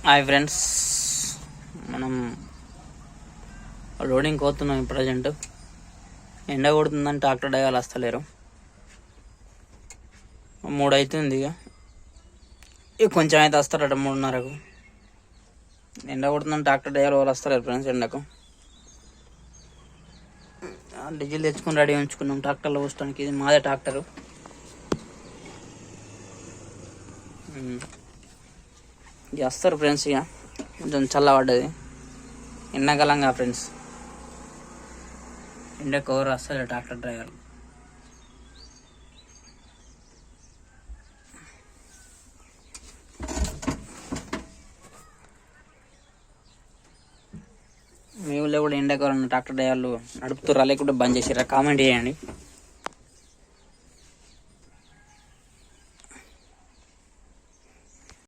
Hi friends, మనం loading పోతున్నాం. Present ఎండ కొడుతుందని ట్రాక్టర్ డ్రైవర్లు వస్తలేరు. 3 అవుతుంది. ఇక కొంచెం అయితే వస్తారట 3:30కు. ఎండ కొడుతుందని ట్రాక్టర్ డ్రైవర్ వాళ్ళు వస్తలేరు ఫ్రెండ్స్. ఎండకు డీజిల్ తెచ్చుకొని రెడీ ఉంచుకున్నాం ట్రాక్టర్లో పోసడానికి. ఇది మాదే ట్రాక్టరు. ఇక వస్తారు ఫ్రెండ్స్. ఇక కొంచెం చల్లబడ్డది, ఎండాకాలంగా ఫ్రెండ్స్. ఎండకు ఎవరు వస్తారు ట్రాక్టర్ డ్రైవర్. మీ ఊళ్ళో కూడా ఎండకు ఎవరన్నా ట్రాక్టర్ డ్రైవర్లు నడుపుతురా లేకుంటే బంద్ చేసిరా? కామెంట్ చేయండి.